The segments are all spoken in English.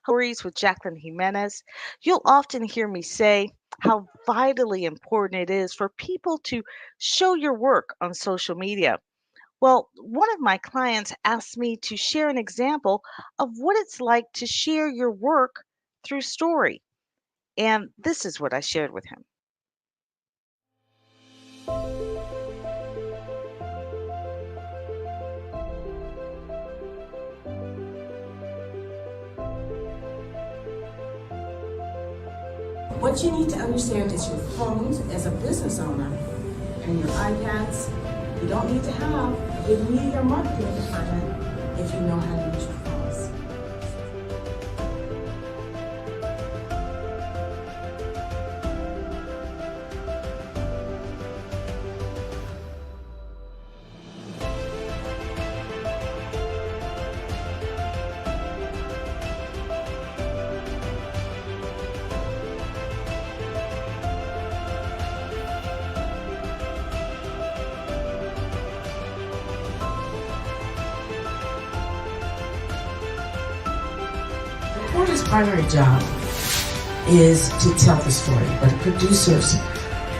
Stories with Jacqueline Jimenez. You'll often hear me say how vitally important it is for people to show your work on social media. Well, one of my clients asked me to share an example of what it's like to share your work through story. And this is what I shared with him. What you need to understand is your phones as a business owner and your iPads, you don't need to have a big media marketing department if you know how to use your phones. The reporter's primary job is to tell the story, but a producer's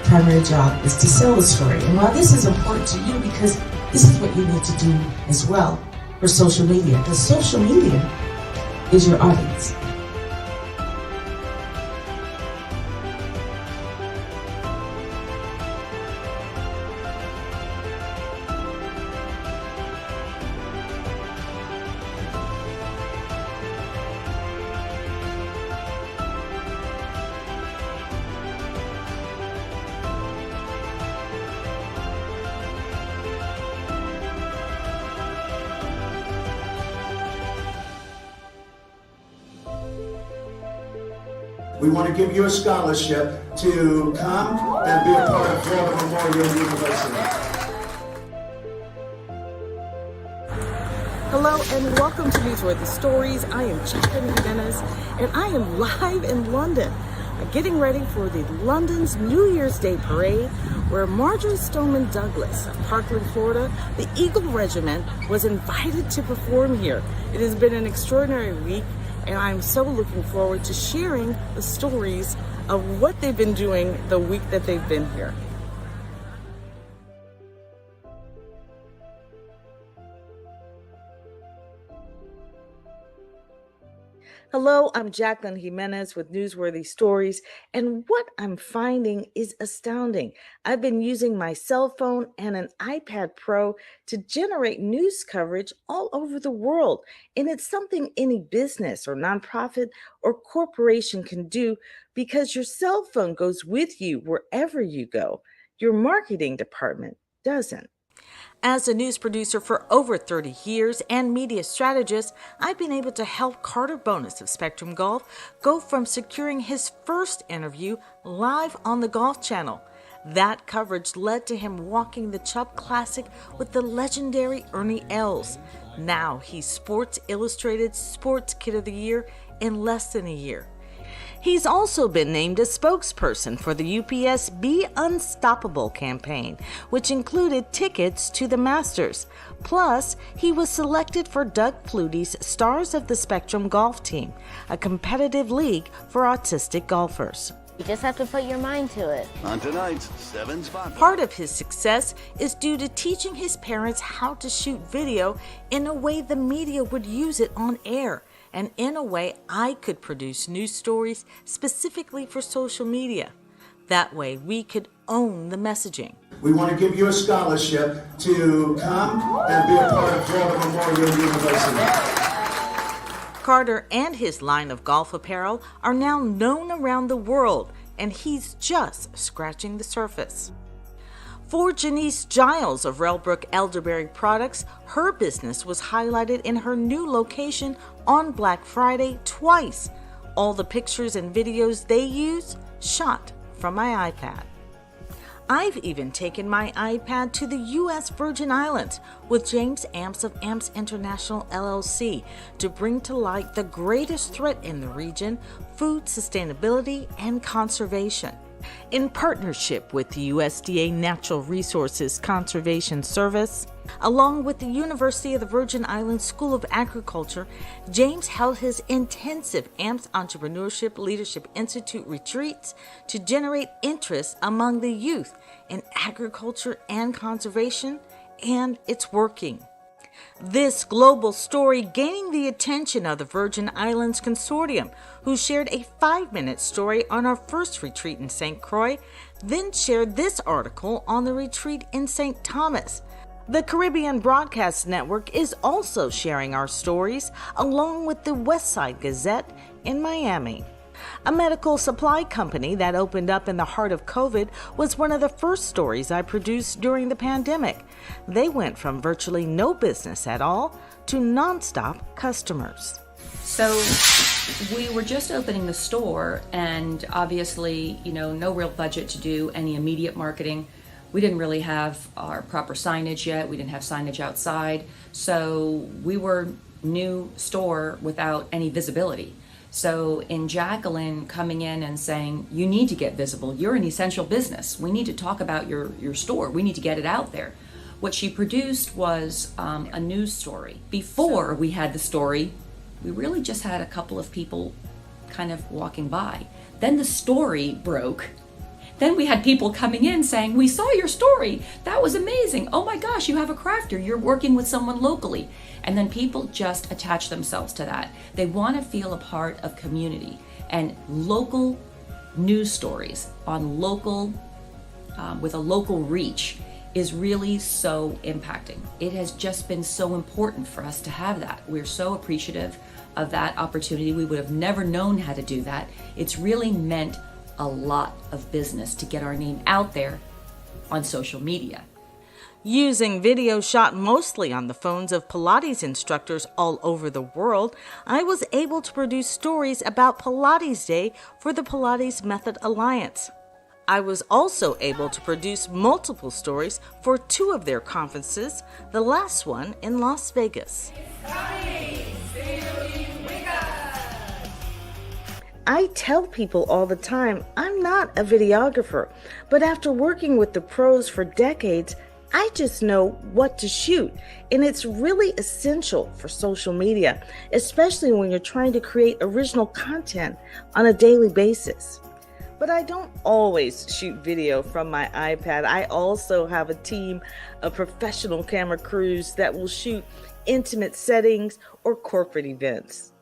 primary job is to sell the story. And while this is important to you, because this is what you need to do as well for social media, because social media is your audience. We want to give you a scholarship to come and be a part of Florida Memorial University. Hello and welcome to Newsworthy Stories. I am Jacqueline Jimenez and I am live in London. I'm getting ready for the London's New Year's Day Parade, where Marjorie Stoneman Douglas of Parkland, Florida, the Eagle Regiment, was invited to perform here. It has been an extraordinary week, and I'm so looking forward to sharing the stories of what they've been doing the week that they've been here. Hello, I'm Jacqueline Jimenez with Newsworthy Stories, and what I'm finding is astounding. I've been using my cell phone and an iPad Pro to generate news coverage all over the world, and it's something any business or nonprofit or corporation can do because your cell phone goes with you wherever you go. Your marketing department doesn't. As a news producer for over 30 years and media strategist, I've been able to help Carter Bonus of Spectrum Golf go from securing his first interview live on the Golf Channel. That coverage led to him walking the Chubb Classic with the legendary Ernie Els. Now he's Sports Illustrated Sports Kid of the Year in less than a year. He's also been named a spokesperson for the UPS Be Unstoppable campaign, which included tickets to the Masters. Plus, he was selected for Doug Flutie's Stars of the Spectrum Golf Team, a competitive league for autistic golfers. You just have to put your mind to it. On tonight's 7 Spot. Part of his success is due to teaching his parents how to shoot video in a way the media would use it on air, and in a way I could produce news stories specifically for social media. That way we could own the messaging. We want to give you a scholarship to come and be a part of Florida Memorial University. Carter and his line of golf apparel are now known around the world, and he's just scratching the surface. For Janice Giles of Railbrook Elderberry Products, her business was highlighted in her new location on Black Friday twice. All the pictures and videos they use, shot from my iPad. I've even taken my iPad to the U.S. Virgin Islands with James Amps of Amps International LLC to bring to light the greatest threat in the region, food sustainability and conservation. In partnership with the USDA Natural Resources Conservation Service, Along with the University of the Virgin Islands School of Agriculture, James held his intensive AMPS Entrepreneurship Leadership Institute retreats to generate interest among the youth in agriculture and conservation, and it's working. This global story gaining the attention of the Virgin Islands Consortium, who shared a 5-minute story on our first retreat in St. Croix, then shared this article on the retreat in St. Thomas. The Caribbean Broadcast Network is also sharing our stories, along with the Westside Gazette in Miami. A medical supply company that opened up in the heart of COVID was one of the first stories I produced during the pandemic. They went from virtually no business at all to nonstop customers. So we were just opening the store, and obviously, no real budget to do any immediate marketing. We didn't really have our proper signage yet. We didn't have signage outside. So we were new store without any visibility. So in Jacqueline coming in and saying, you need to get visible. You're an essential business. We need to talk about your store. We need to get it out there. What she produced was a news story. Before we had the story, we really just had a couple of people kind of walking by. Then the story broke. Then we had people coming in saying, we saw your story. That was amazing. Oh my gosh, you have a crafter. You're working with someone locally. And then people just attach themselves to that. They want to feel a part of community. And local news stories on local, with a local reach is really so impacting. It has just been so important for us to have that. We're so appreciative of that opportunity. We would have never known how to do that. It's really meant a lot of business to get our name out there on social media. Using video shot mostly on the phones of Pilates instructors all over the world, I was able to produce stories about Pilates Day for the Pilates Method Alliance. I was also able to produce multiple stories for 2 of their conferences, the last one in Las Vegas. I tell people all the time I'm not a videographer, but after working with the pros for decades, I just know what to shoot, and it's really essential for social media, especially when you're trying to create original content on a daily basis. But I don't always shoot video from my iPad. I also have a team of professional camera crews that will shoot intimate settings or corporate events.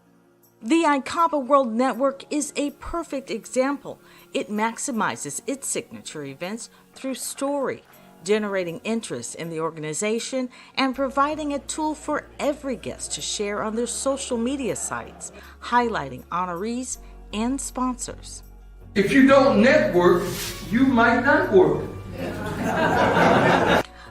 The ICAPA World Network is a perfect example. It maximizes its signature events through story, generating interest in the organization and providing a tool for every guest to share on their social media sites, highlighting honorees and sponsors. If you don't network, you might not work.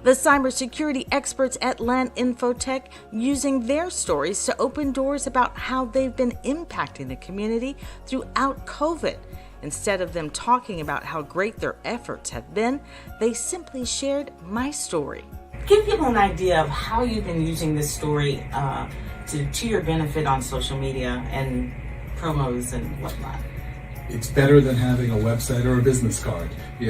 The cybersecurity experts at Land Infotech using their stories to open doors about how they've been impacting the community throughout COVID. Instead of them talking about how great their efforts have been, they simply shared my story. Give people an idea of how you've been using this story to your benefit on social media and promos and whatnot. It's better than having a website or a business card. We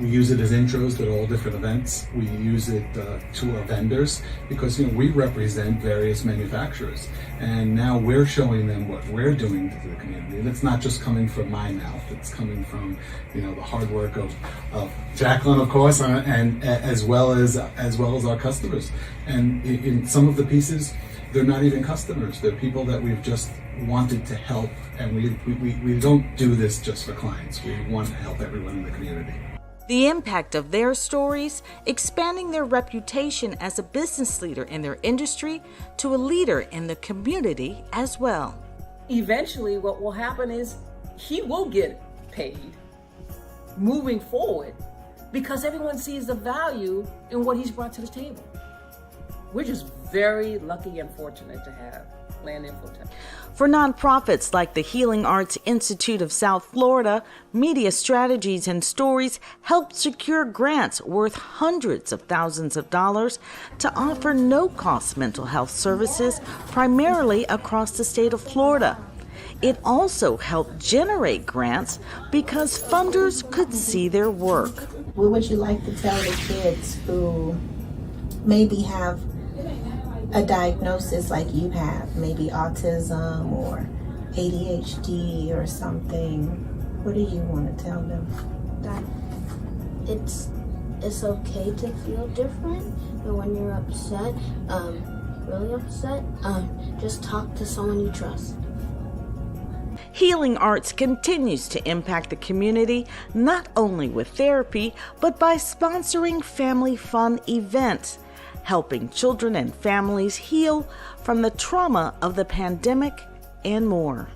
use it as intros to all different events. We use it to our vendors because we represent various manufacturers, and now we're showing them what we're doing to the community. And it's not just coming from my mouth; it's coming from the hard work of Jacqueline, of course, and as well as our customers. And in some of the pieces, they're not even customers. They're people that we've just wanted to help, and we don't do this just for clients. We want to help everyone in the community. The impact of their stories, expanding their reputation as a business leader in their industry to a leader in the community as well. Eventually, what will happen is he will get paid moving forward because everyone sees the value in what he's brought to the table. We're just very lucky and fortunate to have Land Infotech. For nonprofits like the Healing Arts Institute of South Florida, media strategies and stories help secure grants worth hundreds of thousands of dollars to offer no-cost mental health services primarily across the state of Florida. It also helped generate grants because funders could see their work. What would you like to tell the kids who maybe have a diagnosis like you have, maybe autism or ADHD or something, what do you want to tell them? That it's okay to feel different, and when you're upset, really upset, just talk to someone you trust. Healing Arts continues to impact the community not only with therapy, but by sponsoring family fun events, helping children and families heal from the trauma of the pandemic and more.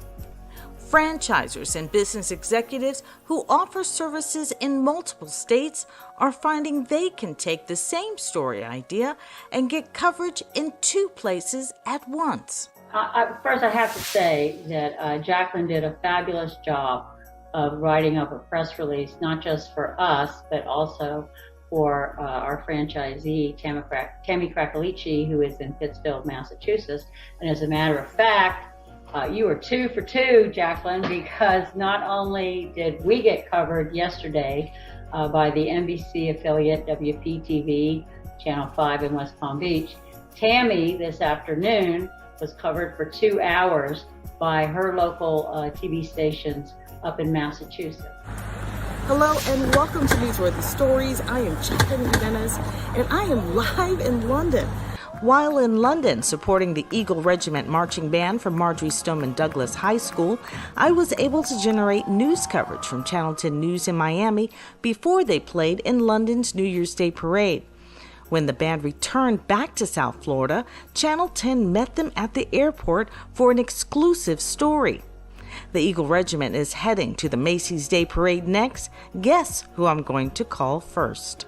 Franchisors and business executives who offer services in multiple states are finding they can take the same story idea and get coverage in 2 places at once. First, I have to say that Jacqueline did a fabulous job of writing up a press release, not just for us, but also for our franchisee, Tammy Krakalici, who is in Pittsfield, Massachusetts. And as a matter of fact, you were 2 for 2, Jacqueline, because not only did we get covered yesterday by the NBC affiliate WPTV, Channel 5 in West Palm Beach, Tammy this afternoon was covered for 2 hours by her local TV stations up in Massachusetts. Hello and welcome to Newsworthy Stories. I am Jacqueline Jimenez and I am live in London. While in London supporting the Eagle Regiment Marching Band from Marjorie Stoneman Douglas High School, I was able to generate news coverage from Channel 10 News in Miami before they played in London's New Year's Day parade. When the band returned back to South Florida, Channel 10 met them at the airport for an exclusive story. The Eagle Regiment is heading to the Macy's Day Parade next. Guess who I'm going to call first?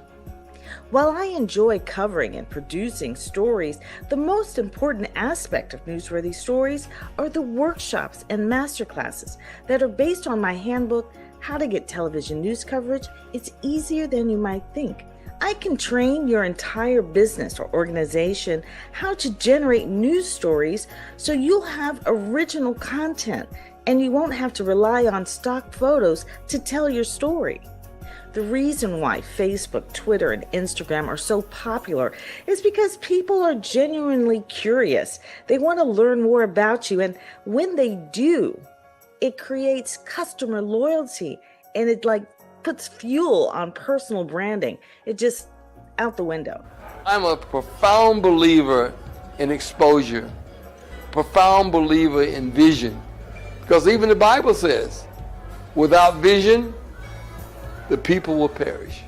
While I enjoy covering and producing stories, the most important aspect of Newsworthy Stories are the workshops and masterclasses that are based on my handbook, How to Get Television News Coverage. It's easier than you might think. I can train your entire business or organization how to generate news stories so you'll have original content and you won't have to rely on stock photos to tell your story. The reason why Facebook, Twitter, and Instagram are so popular is because people are genuinely curious. They want to learn more about you, and when they do, it creates customer loyalty and it puts fuel on personal branding. It just out the window. I'm a profound believer in exposure, profound believer in vision, because even the Bible says, without vision, the people will perish.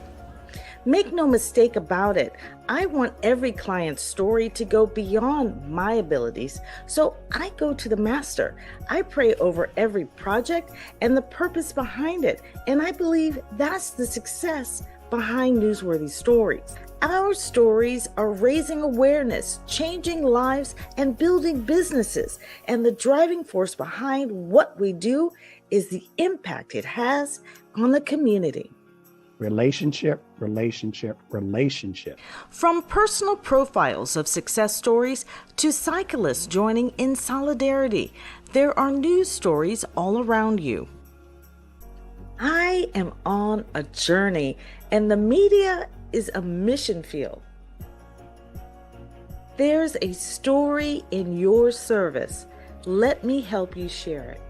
Make no mistake about it, I want every client's story to go beyond my abilities, so I go to the master. I pray over every project and the purpose behind it, and I believe that's the success behind Newsworthy Stories. Our stories are raising awareness, changing lives, and building businesses, and the driving force behind what we do is the impact it has on the community. Relationship, relationship, relationship. From personal profiles of success stories to cyclists joining in solidarity, there are news stories all around you. I am on a journey, and the media is a mission field. There's a story in your service. Let me help you share it.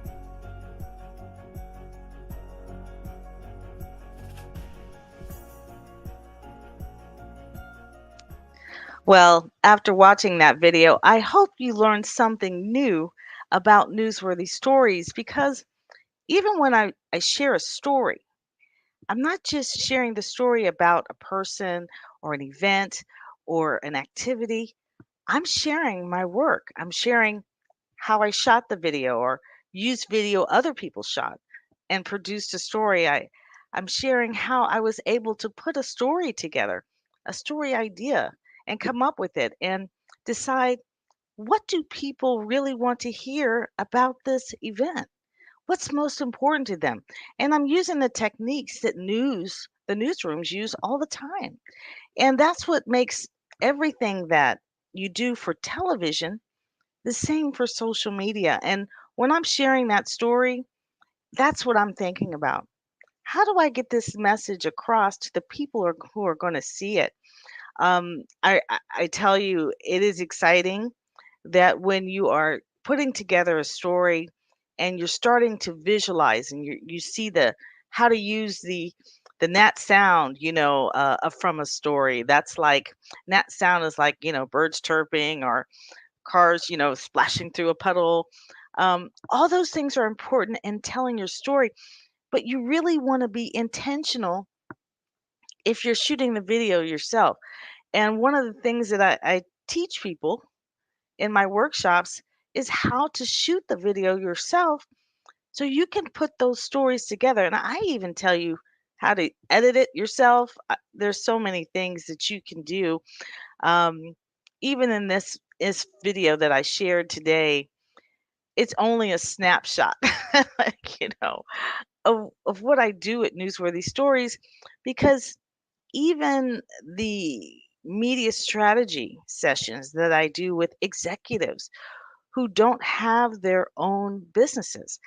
Well, after watching that video, I hope you learned something new about Newsworthy Stories, because even when I share a story, I'm not just sharing the story about a person or an event or an activity. I'm sharing my work. I'm sharing how I shot the video or used video other people shot and produced a story. I'm sharing how I was able to put a story together, a story idea, and come up with it and decide, what do people really want to hear about this event? What's most important to them? And I'm using the techniques that the newsrooms use all the time. And that's what makes everything that you do for television the same for social media. And when I'm sharing that story, that's what I'm thinking about. How do I get this message across to the people who are going to see it? I tell you, it is exciting that when you are putting together a story and you're starting to visualize and you see the how to use the nat sound, from a story. That's like nat sound is like, birds chirping or cars, splashing through a puddle. All those things are important in telling your story, but you really want to be intentional if you're shooting the video yourself. And one of the things that I teach people in my workshops is how to shoot the video yourself so you can put those stories together. And I even tell you how to edit it yourself. There's so many things that you can do. Um, Even in this video that I shared today, it's only a snapshot, like, of what I do at Newsworthy Stories, because even the media strategy sessions that I do with executives who don't have their own businesses,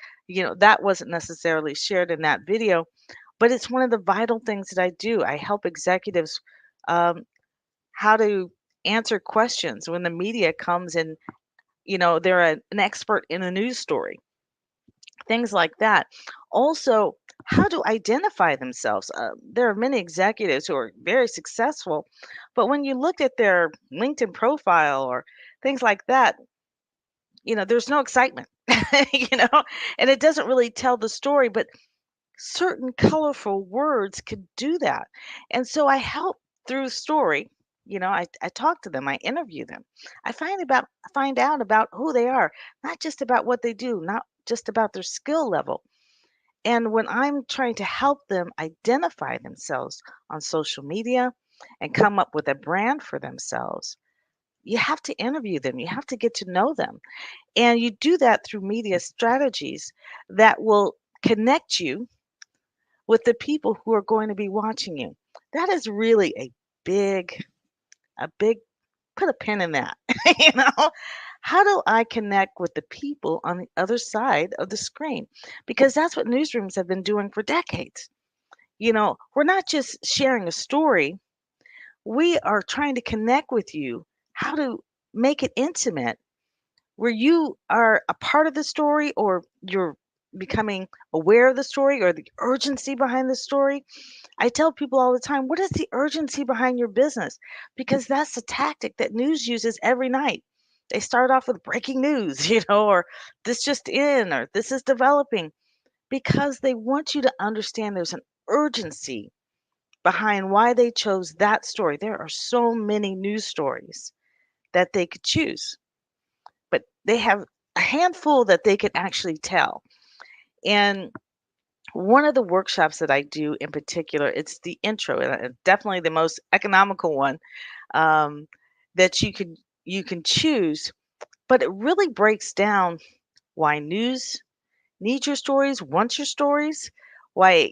that wasn't necessarily shared in that video, but it's one of the vital things that I do. I help executives um, how to answer questions when the media comes and, they're an expert in a news story, things like that. Also, how to identify themselves. There are many executives who are very successful, but when you look at their LinkedIn profile or things like that, there's no excitement, you know, and it doesn't really tell the story, but certain colorful words could do that. And so I help through story. I talk to them, I interview them. I find out about who they are, not just about what they do, not just about their skill level. And when I'm trying to help them identify themselves on social media and come up with a brand for themselves, you have to interview them. You have to get to know them. And you do that through media strategies that will connect you with the people who are going to be watching you. That is really a big, put a pin in that. you know, how do I connect with the people on the other side of the screen? Because that's what newsrooms have been doing for decades. We're not just sharing a story, we are trying to connect with you, how to make it intimate where you are a part of the story or you're becoming aware of the story or the urgency behind the story. I tell people all the time, what is the urgency behind your business? Because that's the tactic that news uses every night. They start off with breaking news, or this just in, or this is developing, because they want you to understand there's an urgency behind why they chose that story. There are so many news stories that they could choose, but they have a handful that they can actually tell. And one of the workshops that I do in particular, it's the intro, and definitely the most economical one um, that you can choose. But it really breaks down why news needs your stories, wants your stories, why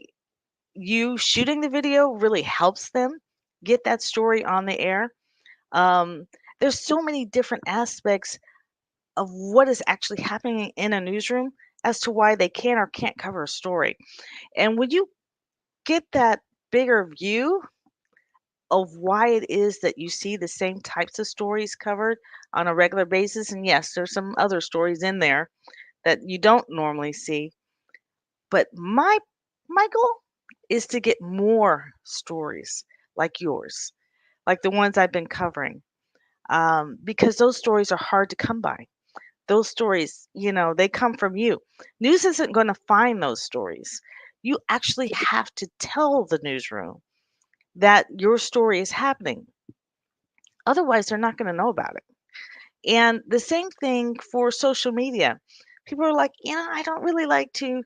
you shooting the video really helps them get that story on the air. Um, there's so many different aspects of what is actually happening in a newsroom as to why they can or can't cover a story. And when you get that bigger view of why it is that you see the same types of stories covered on a regular basis, and yes, there's some other stories in there that you don't normally see, but my goal is to get more stories like yours, like the ones I've been covering, because those stories are hard to come by. Those stories, they come from you. News isn't going to find those stories. You actually have to tell the newsroom that your story is happening. Otherwise, they're not going to know about it. And the same thing for social media. People are like, I don't really like to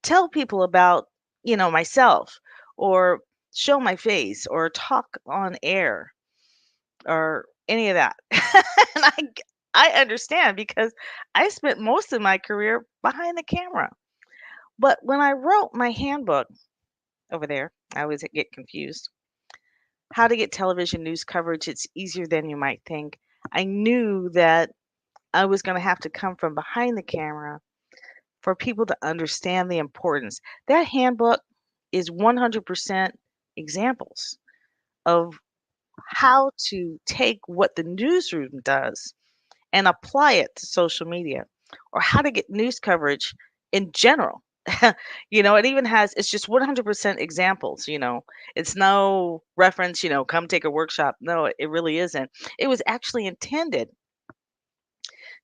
tell people about, myself or show my face or talk on air or any of that. and I understand because I spent most of my career behind the camera. But when I wrote my handbook over there, I always get confused. How to get television news coverage, it's easier than you might think. I knew that I was going to have to come from behind the camera for people to understand the importance. That handbook is 100% examples of how to take what the newsroom does and apply it to social media, or how to get news coverage in general. It even has, it's just 100% examples. It's no reference, come take a workshop. No, it really isn't. It was actually intended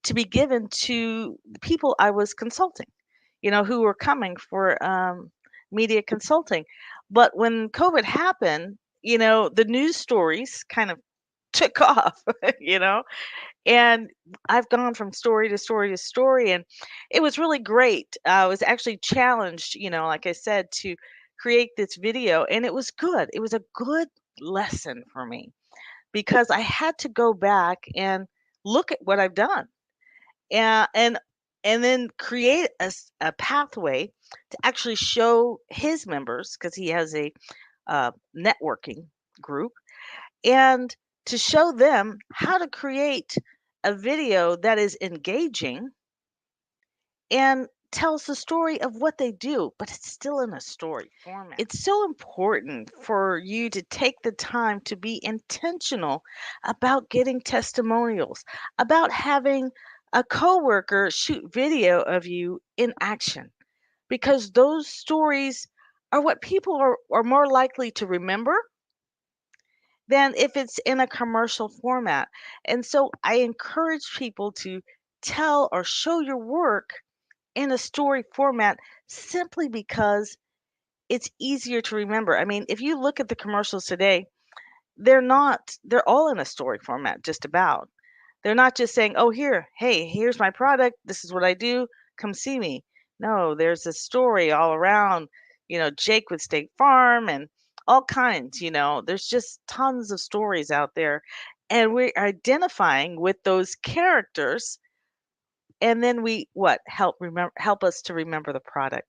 to be given to the people I was consulting, who were coming for media consulting. But when COVID happened, the news stories kind of took off, you know, and I've gone from story to story to story, and it was really great. I was actually challenged, like I said, to create this video, and it was good. It was a good lesson for me because I had to go back and look at what I've done, and and and then create a pathway to actually show his members, because he has a networking group, and to show them how to create a video that is engaging and tells the story of what they do, but it's still in a story format. It's so important for you to take the time to be intentional about getting testimonials, about having a coworker shoot video of you in action, because those stories are what people are more likely to remember than if it's in a commercial format. And so I encourage people to tell or show your work in a story format simply because it's easier to remember. I mean, if you look at the commercials today, they're all in a story format, just about. They're not just saying, "Oh, hey, here's my product. This is what I do. Come see me." No, there's a story all around, Jake with State Farm and all kinds, there's just tons of stories out there. And we're identifying with those characters, and then we what help us to remember the product.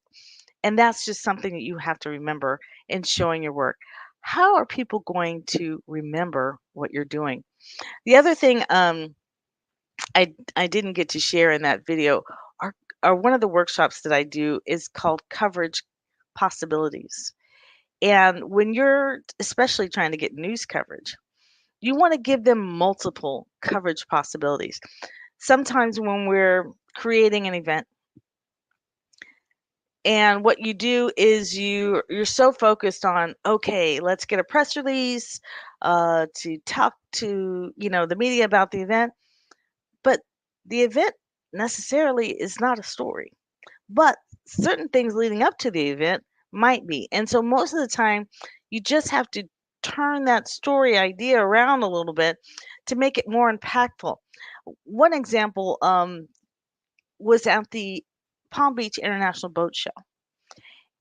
And that's just something that you have to remember in showing your work. How are people going to remember what you're doing? The other thing I didn't get to share in that video are one of the workshops that I do is called coverage possibilities. And when you're especially trying to get news coverage, you want to give them multiple coverage possibilities. Sometimes when we're creating an event, and what you do is you're so focused on, okay, let's get a press release to talk to the media about the event, but the event necessarily is not a story, but certain things leading up to the event might be. And so most of the time, you just have to turn that story idea around a little bit to make it more impactful. One example was at the Palm Beach International Boat Show.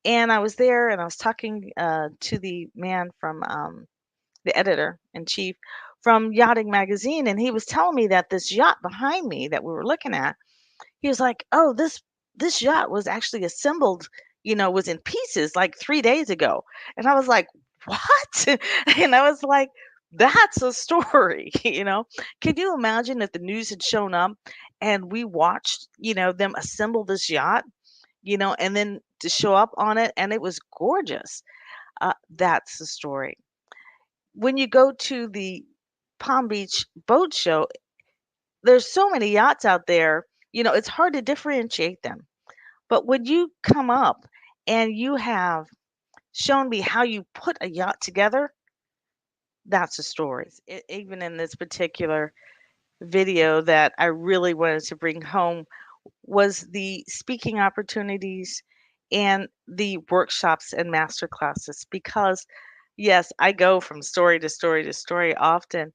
And I was there and I was talking to the man from the editor in chief from Yachting Magazine. And he was telling me that this yacht behind me that we were looking at, he was like, "Oh, this yacht was actually assembled, was in pieces like 3 days ago." And I was like, "What?" And I was like, "That's a story." Can you imagine if the news had shown up and we watched, them assemble this yacht, and then to show up on it and it was gorgeous? That's the story. When you go to the Palm Beach boat show, there's so many yachts out there, it's hard to differentiate them. But when you come up and you have shown me how you put a yacht together, that's a story. Even in this particular video that I really wanted to bring home was the speaking opportunities and the workshops and master classes, because yes, I go from story to story to story often,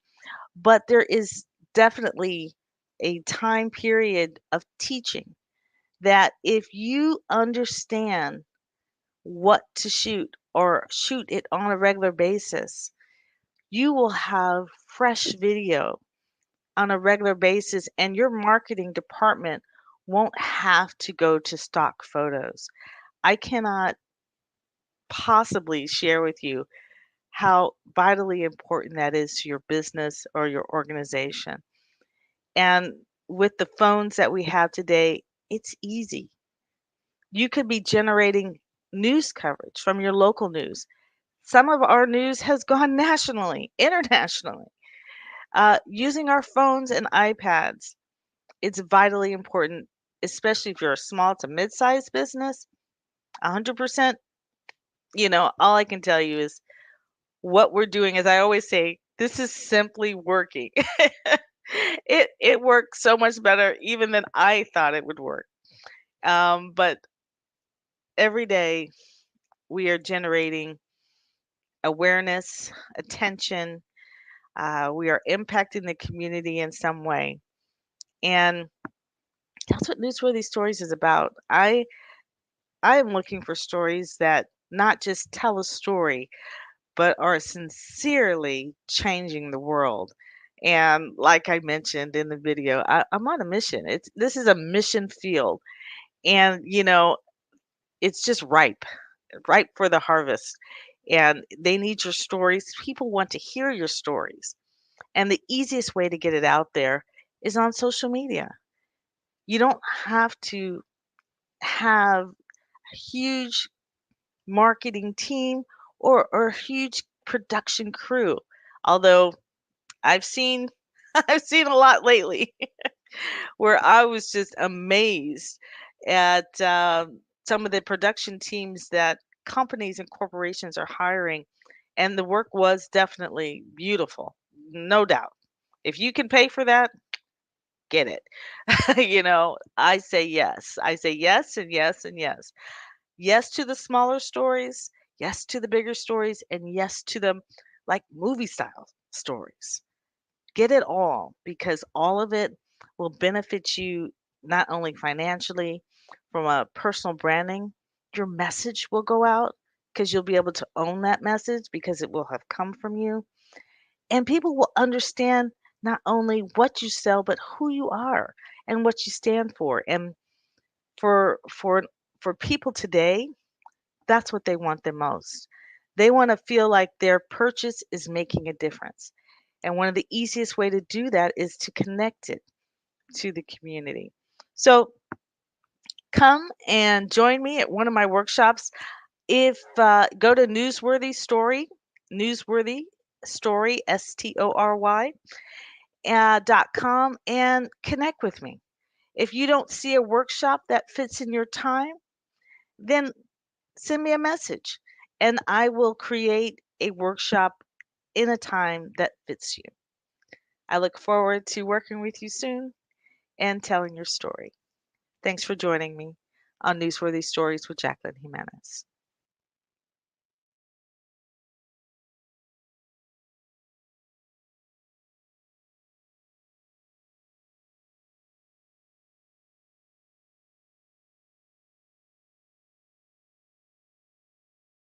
but there is definitely a time period of teaching that if you understand what to shoot or shoot it on a regular basis, you will have fresh video on a regular basis, and your marketing department won't have to go to stock photos. I cannot possibly share with you how vitally important that is to your business or your organization. And with the phones that we have today, it's easy. You could be generating news coverage from your local news Some of our news has gone nationally, internationally. Using our phones and iPads, it's vitally important, especially if you're a small to mid-sized business. 100%, all I can tell you is what we're doing, as I always say, this is simply working. It works so much better even than I thought it would work. But every day we are generating awareness, attention. We are impacting the community in some way, and that's what Newsworthy Stories is about. I am looking for stories that not just tell a story, but are sincerely changing the world. And like I mentioned in the video, I'm on a mission. This is a mission field, and it's just ripe for the harvest. And they need your stories. People want to hear your stories, and the easiest way to get it out there is on social media. You don't have to have a huge marketing team or a huge production crew. Although I've seen I've seen a lot lately where I was just amazed at some of the production teams that companies and corporations are hiring, and the work was definitely beautiful, no doubt. If you can pay for that, get it. I say yes. I say yes and yes and yes. Yes to the smaller stories, yes to the bigger stories, and yes to the like movie style stories. Get it all because all of it will benefit you not only financially, from a personal branding, your message will go out because you'll be able to own that message because it will have come from you. And people will understand not only what you sell, but who you are and what you stand for. And for for for people today, that's what they want the most. They want to feel like their purchase is making a difference. And one of the easiest way to do that is to connect it to the community. So come and join me at one of my workshops. If go to Newsworthy Story, STORY, .com and connect with me. If you don't see a workshop that fits in your time, then send me a message and I will create a workshop in a time that fits you. I look forward to working with you soon and telling your story. Thanks for joining me on Newsworthy Stories with Jacqueline Jimenez.